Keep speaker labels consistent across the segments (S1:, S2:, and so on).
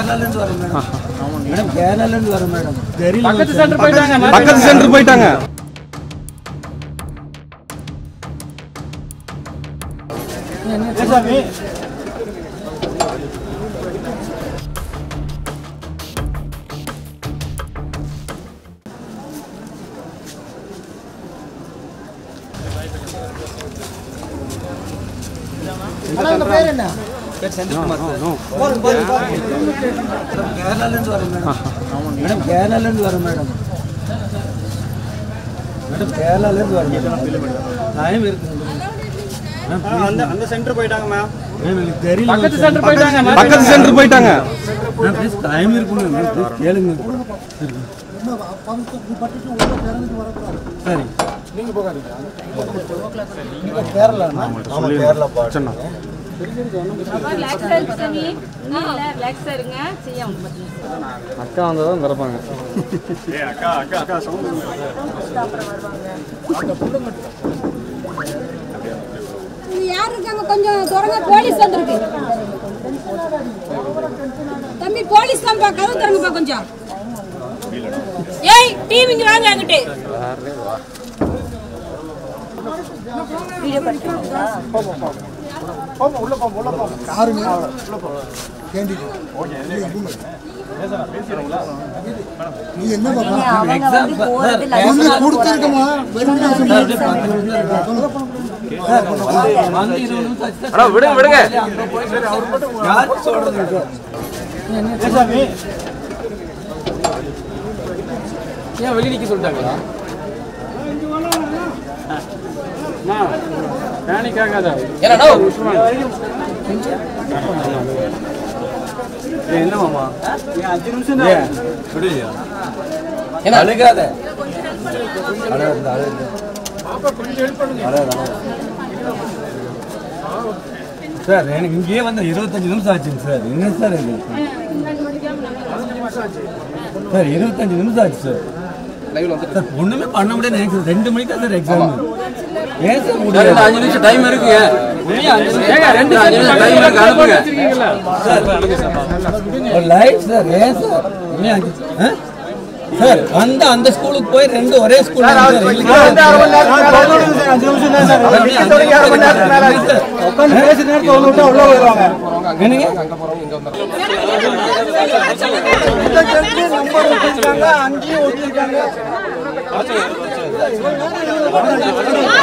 S1: கேரளாலேருந்து வரோம் madam. Madam கேரளாலேருந்து வரோம் madam.
S2: பக்கத்து சென்டர் போயிட்டாங்க.
S3: பக்கத்து சென்டர் போயிட்டாங்க.
S1: சாமி பேர் என்ன? கேரளாலேருந்து வரோம் மேடம். மேடம் கேரளாலேருந்து வரோம் மேடம். மேடம் கேரளாலேருந்து வரோம் மேடம். டைம் இருக்குது.
S2: அந்த சென்டர் போயிட்டாங்க மேம்.
S1: எனக்கு தெரியல.
S2: பக்கத்து சென்டர் போயிட்டாங்க.
S3: பக்கத்து சென்டர் போயிட்டாங்க.
S1: ப்ளீஸ் டைம் இருக்குங்க. ப்ளீஸ் கேளுங்க. சரி நீங்க போகாதீங்க. கேரளா கேரளா பாட்டு
S3: அக்கா வந்ததான் திறப்பாங்க.
S4: யாரு இருக்காங்க கொஞ்சம் தொடங்க. போலீஸ் வந்திருக்கு தம்பி. போலீஸ் தான் கதவு திறங்கப்பா கொஞ்சம். ஏய் டீம் இங்க வாங்க. அங்கிட்டு வீடியோ பண்ணிக்கிறீங்களா?
S1: போங்க உள்ள போங்க உள்ள போங்க. காருங்க உள்ள போங்க. கேண்டிட் ஓகே பேசிறீங்களா? நீ என்ன பாப்பா எக்ஸாம் கொடுத்திருக்கமா? வெரிஃபிகேஷன்
S3: அட விடுங்க விடுங்க.
S1: அவர் மட்டும் யார் சொல்றது? என்ன சாமி
S2: ஏன் வெளிய நிக்க சொல்லிட்டாங்களா? பேனிக் ஆகாத. என்னடா
S1: என்ன மாமா? நீ 5 நிமிஷம் தான் விடுறியா? என்ன அழுகாத. அழுகாத. பாப்பா கொஞ்சம் ஹெல்ப் பண்ணுங்க. அழுகாத. சார் எனக்கு இங்கேயே வந்து 25 நிமிஷம் ஆச்சுங்க சார். என்ன சார் இது? சார் 25 நிமிஷம் ஆச்சு சார். லைவ்ல வந்து சார் ஒண்ணுமே பண்ண முடியாது. எனக்கு 2 மணிக்கு தான் சார் எக்ஸாம். ஏன் சார் முடியாது? 5 நிமிஷம் டைம் இருக்குங்க. ஏங்க 2 நிமிஷம் டைம் இருக்கு அனுப்புங்க. சார் ஒரு லைவ் சார். ஏன் சார்? சார் அந்த ஸ்கூலுக்கு போய் 2 ஒரே ஸ்கூல் சார். எங்களுக்கு வந்து 6 மணி நேரம் 5 நிமிஷம் தான் சார். தொடங்கி 6 மணி நேரத்துக்கு மேல ஆச்சு சார். உட்கார்ந்து பேசி நேரத்துல ஒண்ணு விட்டா உள்ள போயிடுவாங்க. என்னங்க அங்க போறோம் இங்க வந்தோம். இந்த ஜட்ஜி நம்பர் வச்சிருக்காங்க. அங்கேயும் ஒட்டிருக்காங்க.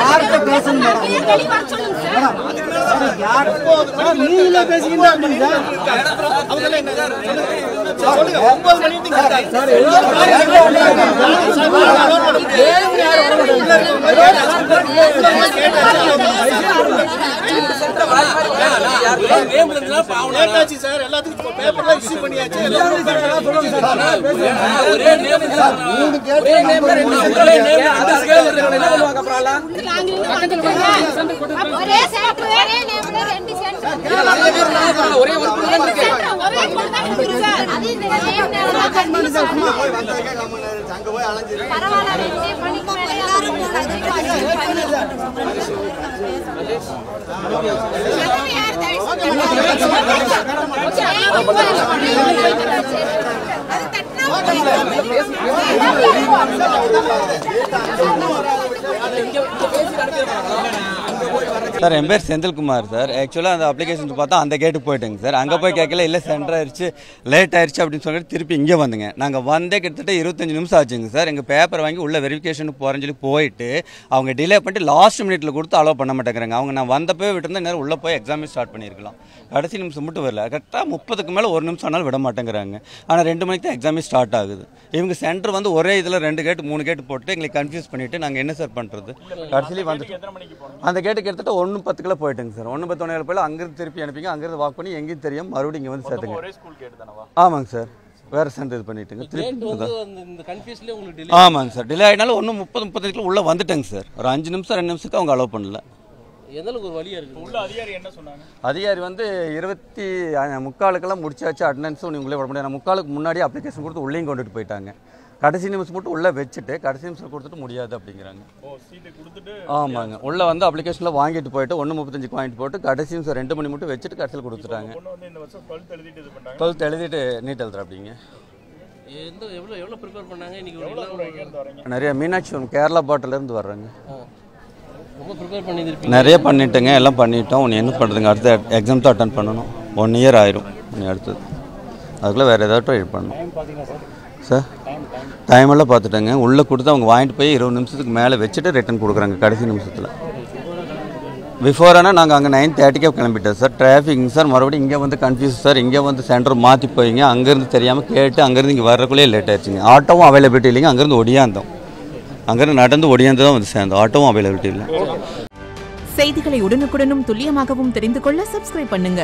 S1: யார்கிட்ட பேசணும்? நீங்களே பேசிக்கிட்டா இருந்தீங்க. அவங்க என்ன சார்? 9 மணிக்கு சார் எல்லாத்துக்கும் பேப்பர்ல இஷ்யூ பண்ணியாச்சு. ஒரே நேம் சார். 3 கேட் ஒரே நேம் ஒரே நேம் அந்த ஸ்கேல் என்ன பண்ணுவாங்க அப்புறம்லாம் ஒரே சென்டர் ஒரே நேம்ல 2 சென்டர் ஒரே ஒரு புள்ளன் இருக்கு. ஒரே புள்ளன் இருக்கு சார். அது இந்த நேம் நேரா கண்டிப்பா சார். அங்க போய் அலைஞ்சிரு. பரவாயில்லை ரெண்டே பண்ணிக்கு மேல எல்லாரும்
S5: சார் என் பேர் செந்தில்குமார் சார். ஆக்சுவலாக அந்த அப்ளிகேஷன் பார்த்தா அந்த கேட்டுக்கு போயிட்டுங்க சார். அங்கே போய் கேட்கல, இல்லை சென்டர் ஆயிடுச்சு, லேட் ஆயிடுச்சு அப்படின்னு சொல்லிட்டு திருப்பி இங்கே வந்துங்க. நாங்கள் வந்தே கிட்டத்தட்ட 25 நிமிஷம் ஆச்சுங்க சார். எங்கள் பேப்பர் வாங்கி உள்ள வெரிஃபிகேஷனுக்கு போகிறேன்னு சொல்லி போயிட்டு அவங்க டிலே பண்ணிட்டு லாஸ்ட் மினிட்ல கொடுத்து அலோவ் பண்ண மாட்டேங்கிறாங்க. அவங்க நான் வந்தப்போ விட்டுருந்தா நேரம் உள்ளே போய் எக்ஸாமே ஸ்டார்ட் பண்ணியிருக்கலாம். கடைசி நிமிஷம் மட்டும் வரல. கரெக்டாக 30க்கு மேலே 1 நிமிஷம் ஆனாலும் விட மாட்டேங்கிறாங்க. ஆனால் 2 மணிக்கு தான் எக்ஸாமே ஸ்டார்ட் ஆகுது. இவங்க சென்டர் வந்து ஒரே இதில் 2 கேட்டு 3 கேட்டு போட்டு எங்களுக்கு கன்ஃபியூஸ் பண்ணிவிட்டு நாங்கள் என்ன சார் பண்ணுறது? கடைசியிலே வந்துட்டு அந்த கேட்டுக்கு எடுத்துகிட்டு 1:10 போயிட்டுங்க சார். 1:10 போய் அங்கிருந்து திருப்பி அனுப்பிங்க. அங்கிருந்து வாக் பண்ணி எங்கேயும் தெரியும் மறுபடியும் இங்கே வந்து சேர்த்துங்க. ஆமாங்க சார். வேறு சென்டர் இது பண்ணிட்டுங்க திருப்பி. ஆமாங்க சார். டிலே ஆகினாலும் 1:30 உள்ளே வந்துட்டேங்க சார். ஒரு 5 நிமிஷம் 2 நிமிஷத்துக்கு அவங்க அலோவ் பண்ணல. அதிகாரி வந்து 23:45 முடிச்சாச்சு அட்டண்டன்ஸ். உங்களே விட முடியாது. 3:45 முன்னாடி அப்ளிகேஷன் கொடுத்து உள்ளேயும் கொண்டுட்டு போயிட்டாங்க. கடைசி நிமிஷம் மட்டும் உள்ளே வச்சுட்டு கடைசி நிமிஷம் கொடுத்துட்டு முடியாது அப்படிங்கிறாங்க. ஆமாங்க, உள்ளே வந்து அப்ளிகேஷனில் வாங்கிட்டு போயிட்டு 1:35 வாங்கிட்டு போட்டு கடைசி நிமிஷம் 2 மணி மட்டும் வச்சுட்டு கடைசியில் கொடுத்துட்டாங்க. 12th எழுதிட்டு நீட் எழுதுற அப்படிங்க.
S6: எவ்வளோ ப்ரிப்பேர் பண்ணாங்க இன்னைக்கு?
S5: நிறைய மீனாட்சி கேரளா பாட்டிலேருந்து வர்றாங்க.
S6: ரொம்ப ப்ரிப்பேர் பண்ணியிருப்பீங்க.
S5: நிறைய பண்ணிட்டுங்க, எல்லாம் பண்ணிட்டோம். ஒன்று என்ன பண்ணுறதுங்க, அடுத்த எக்ஸாம் தான் அட்டன் பண்ணணும். 1 இயர் ஆயிரும் ஒன்று அடுத்தது. அதுக்குள்ளே வேறு ஏதாவது ட்ரை பண்ணணும் சார். டைமெல்லாம் பார்த்துட்டேங்க. உள்ளே கொடுத்து அவங்க வாங்கிட்டு போய் 20 நிமிஷத்துக்கு மேலே வச்சுட்டு ரிட்டன் கொடுக்குறாங்க கடைசி நிமிஷத்தில். பிஃபோரானால் நாங்கள் அங்கே 9:30 கிளம்பிட்டோம் சார். டிராஃபிக் சார், மறுபடியும் இங்கே வந்து கன்ஃபியூஸ் சார். இங்கே வந்து சென்டர் மாற்றி போயிங்க, அங்கேருந்து தெரியாமல் கேட்டு அங்கேருந்து இங்கே வர்றக்குள்ளேயே லேட் ஆயிடுச்சுங்க. ஆட்டோவும் அவைலபிலிட்டி இல்லைங்க. அங்கேருந்து ஒடியாந்தோம், அங்கேருந்து நடந்து ஒடியாந்து தான் வந்து சேர்ந்தோம். ஆட்டோவும் அவைலபிலிட்டி இல்லை.
S7: செய்திகளை உடனுக்குடனும் துல்லியமாகவும் தெரிந்து கொள்ள சப்ஸ்கிரைப் பண்ணுங்க.